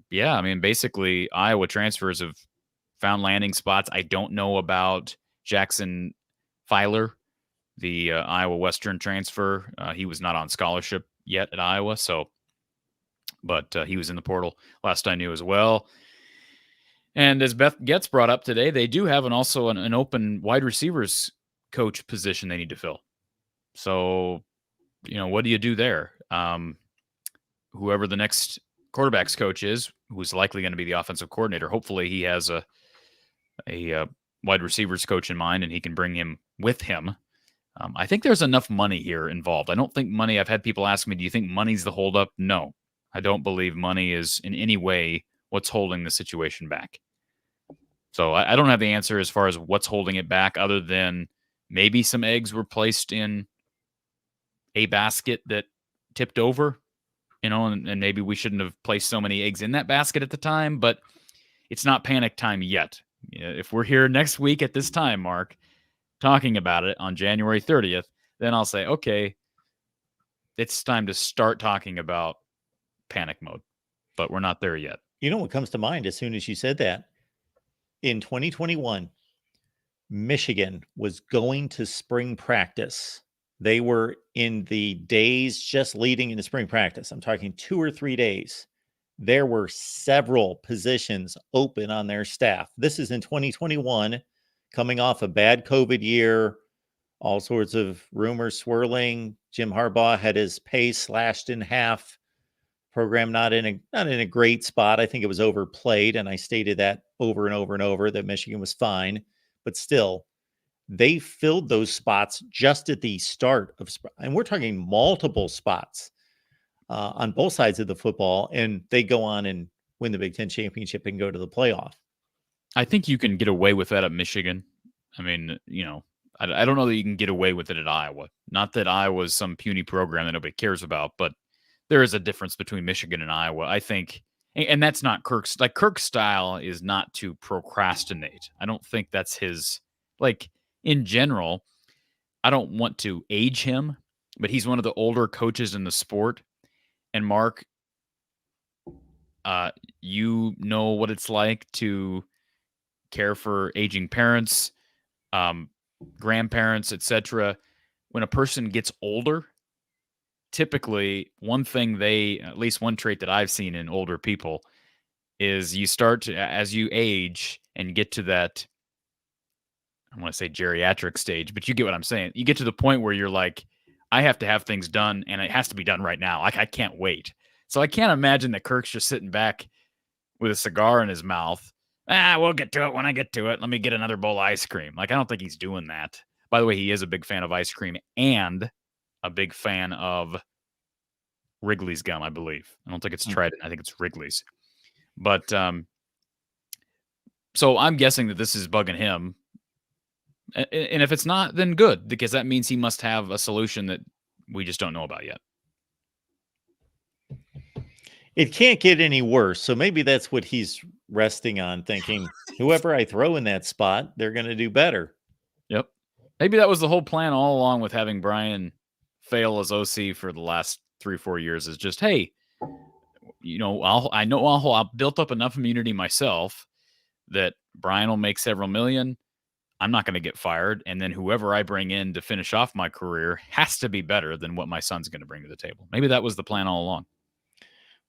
yeah, I mean, basically, Iowa transfers have found landing spots. I don't know about Jackson Filer, the Iowa Western transfer. He was not on scholarship yet at Iowa, but he was in the portal last I knew as well. And as Beth Goetz brought up today, they do have also an open wide receivers coach position they need to fill. So, what do you do there? Whoever the next quarterback's coach is, who's likely going to be the offensive coordinator, hopefully he has a wide receivers coach in mind and he can bring him with him. I think there's enough money here involved. I don't think money, I've had people ask me, do you think money's the holdup? No, I don't believe money is in any way what's holding the situation back. So I don't have the answer as far as what's holding it back, other than maybe some eggs were placed in a basket that tipped over, and maybe we shouldn't have placed so many eggs in that basket at the time, but it's not panic time yet. If we're here next week at this time, Mark, talking about it on January 30th, then I'll say, okay, it's time to start talking about panic mode, but we're not there yet. You know what comes to mind as soon as you said that? In 2021, Michigan was going to spring practice. They were in the days just leading into spring practice. I'm talking 2 or 3 days. There were several positions open on their staff. This is in 2021, coming off a bad COVID year, all sorts of rumors swirling. Jim Harbaugh had his pay slashed in half. Program not in a great spot. I think it was overplayed, and I stated that over and over and over that Michigan was fine, but still, they filled those spots just at the start of, and we're talking multiple spots on both sides of the football, and they go on and win the Big Ten championship and go to the playoff. I think you can get away with that at Michigan. I mean, I don't know that you can get away with it at Iowa. Not that Iowa's some puny program that nobody cares about, but there is a difference between Michigan and Iowa, I think. And that's not Kirk's. Like, Kirk's style is not to procrastinate. I don't think that's his, in general. I don't want to age him, but he's one of the older coaches in the sport. And Mark, you know what it's like to care for aging parents, grandparents, etc. When a person gets older, typically one thing at least one trait that I've seen in older people is you start to, as you age and get to that, I want to say geriatric stage, but you get what I'm saying. You get to the point where you're like, I have to have things done and it has to be done right now. I can't wait. So I can't imagine that Kirk's just sitting back with a cigar in his mouth. We'll get to it when I get to it. Let me get another bowl of ice cream. I don't think he's doing that. By the way, he is a big fan of ice cream and a big fan of Wrigley's gum, I believe. I don't think it's Trident. I think it's Wrigley's. But so I'm guessing that this is bugging him. And if it's not, then good, because that means he must have a solution that we just don't know about yet. It can't get any worse. So maybe that's what he's resting on, thinking whoever I throw in that spot, they're going to do better. Yep. Maybe that was the whole plan all along with having Brian fail as OC for the last 3-4 years, is just, hey, I'll built up enough immunity myself that Brian will make several million. I'm not going to get fired. And then whoever I bring in to finish off my career has to be better than what my son's going to bring to the table. Maybe that was the plan all along.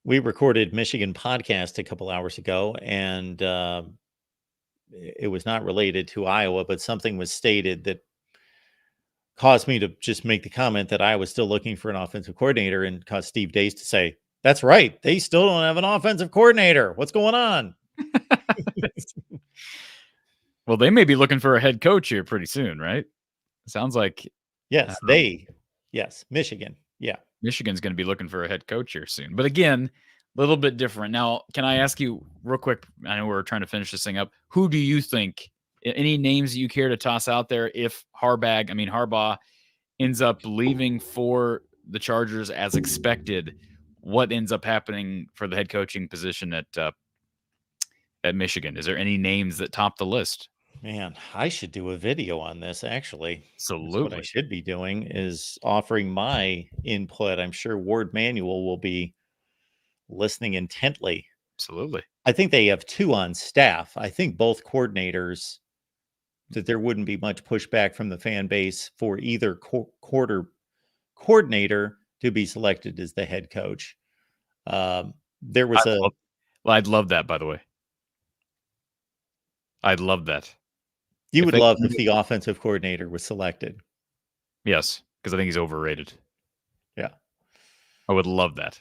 We recorded Michigan podcast a couple hours ago, and it was not related to Iowa, but something was stated that caused me to just make the comment that I was still looking for an offensive coordinator, and caused Steve Dace to say, that's right, they still don't have an offensive coordinator. What's going on? Well, they may be looking for a head coach here pretty soon, right? Sounds like. Yes, they. Yes, Michigan. Yeah. Michigan's going to be looking for a head coach here soon. But again, a little bit different. Now, can I ask you real quick? I know we're trying to finish this thing up. Who do you think, any names that you care to toss out there if Harbaugh ends up leaving for the Chargers as expected? What ends up happening for the head coaching position at Michigan? Is there any names that top the list? Man, I should do a video on this, actually. That's what I Absolutely. should be doing, is offering my input. I'm sure Ward Manuel will be listening intently. Absolutely. I think they have 2 on staff. I think both coordinators, that there wouldn't be much pushback from the fan base for either coordinator to be selected as the head coach. There was I'd love that, by the way. I'd love that. You would love if the offensive coordinator was selected. Yes, because I think he's overrated. Yeah. I would love that.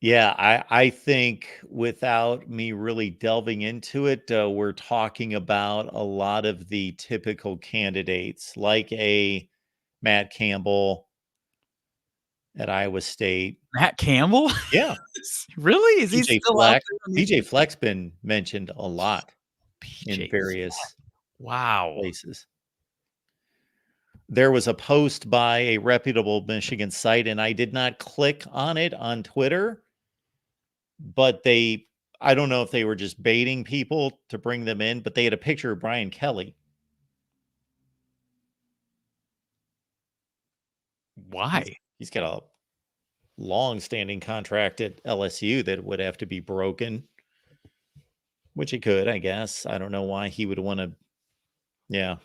Yeah, I think without me really delving into it, we're talking about a lot of the typical candidates, like a Matt Campbell at Iowa State. Matt Campbell? Yeah. Really? Is he PJ still Fleck. out there? PJ Fleck's been mentioned a lot in PJ various Wow. places. There was a post by a reputable Michigan site, and I did not click on it on Twitter, but I don't know if they were just baiting people to bring them in, but they had a picture of Brian Kelly. Why? He's got a long-standing contract at LSU that would have to be broken, which he could, I guess. I don't know why he would want to. Yeah.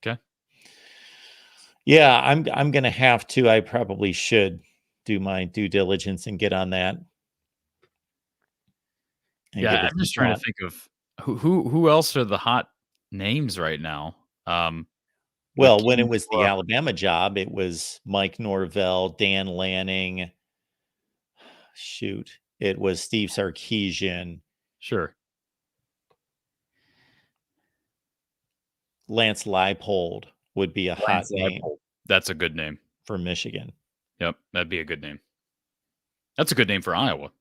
Okay. Yeah, I'm going to have to. I probably should do my due diligence and get on that. Yeah, I'm just trying to think of who else are the hot names right now. Well, when it was the Alabama job, it was Mike Norvell, Dan Lanning. Shoot, it was Steve Sarkisian. Sure. Lance Leipold would be a hot name. That's a good name for Michigan. Yep, that'd be a good name. That's a good name for Iowa.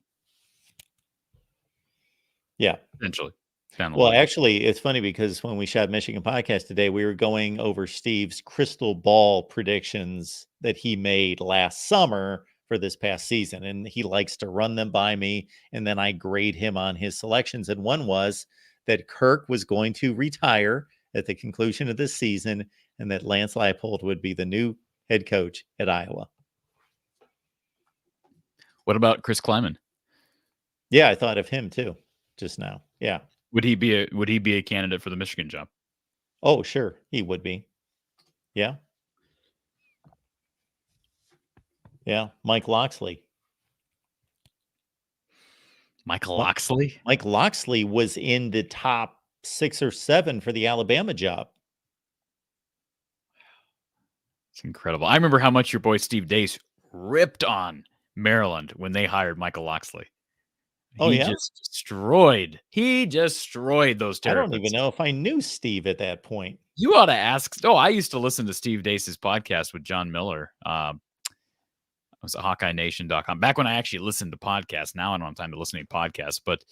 Yeah. Potentially. Well, actually, it's funny because when we shot Michigan podcast today, we were going over Steve's crystal ball predictions that he made last summer for this past season. And he likes to run them by me. And then I grade him on his selections. And one was that Kirk was going to retire at the conclusion of this season and that Lance Leipold would be the new head coach at Iowa. What about Chris Kleiman? Yeah, I thought of him too just now. Yeah. Would he be a candidate for the Michigan job? Oh, sure. He would be. Yeah. Yeah. Mike Locksley. Michael Locksley? Mike Locksley was in the top 6 or 7 for the Alabama job. It's incredible. I remember how much your boy Steve Dace ripped on Maryland when they hired Michael Locksley. Oh, He just destroyed those Terrapins. I don't even know if I knew Steve at that point. You ought to ask. Oh, I used to listen to Steve Dace's podcast with John Miller. It was at HawkeyeNation.com. Back when I actually listened to podcasts. Now I don't have time to listen to podcasts. But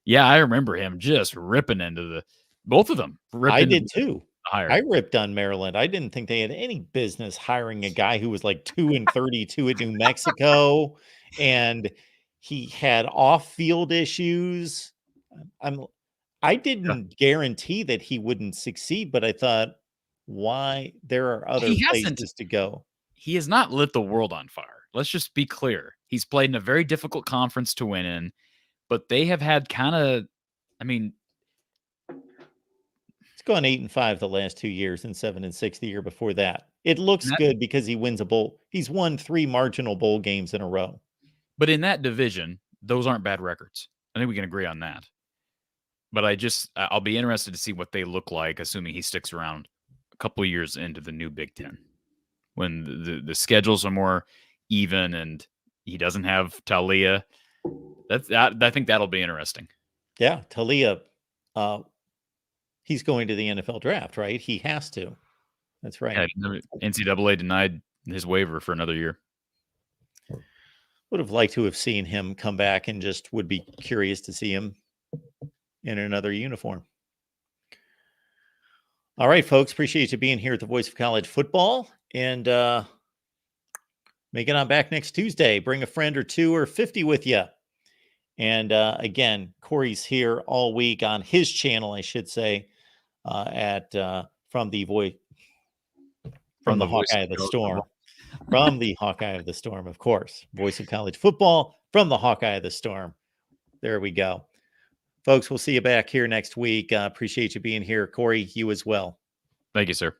yeah, I remember him just ripping into both of them. I did too. I ripped on Maryland. I didn't think they had any business hiring a guy who was like 2-32 at New Mexico, and he had off-field issues. I didn't guarantee that he wouldn't succeed, but I thought, why? There are other places to go. He has not lit the world on fire. Let's just be clear. He's played in a very difficult conference to win in, but they have had it's gone 8-5 the last 2 years and 7-6 the year before that. It looks good because he wins a bowl. He's won 3 marginal bowl games in a row. But in that division, those aren't bad records. I think we can agree on that. But I'll be interested to see what they look like, assuming he sticks around a couple of years into the new Big Ten, when the schedules are more even and he doesn't have Talia. I think that'll be interesting. Yeah, Talia. He's going to the NFL draft, right? He has to. That's right. Yeah, NCAA denied his waiver for another year. Would have liked to have seen him come back, and just would be curious to see him in another uniform. All right, folks. Appreciate you being here at the Voice of College Football. And make it on back next Tuesday. Bring a friend or two or 50 with you. And again, Corey's here all week on his channel, I should say, from the Hawkeye of the Storm. From the Hawkeye of the Storm, of course. Voice of College Football from the Hawkeye of the Storm. There we go. Folks, we'll see you back here next week. Appreciate you being here. Corey, you as well. Thank you, sir.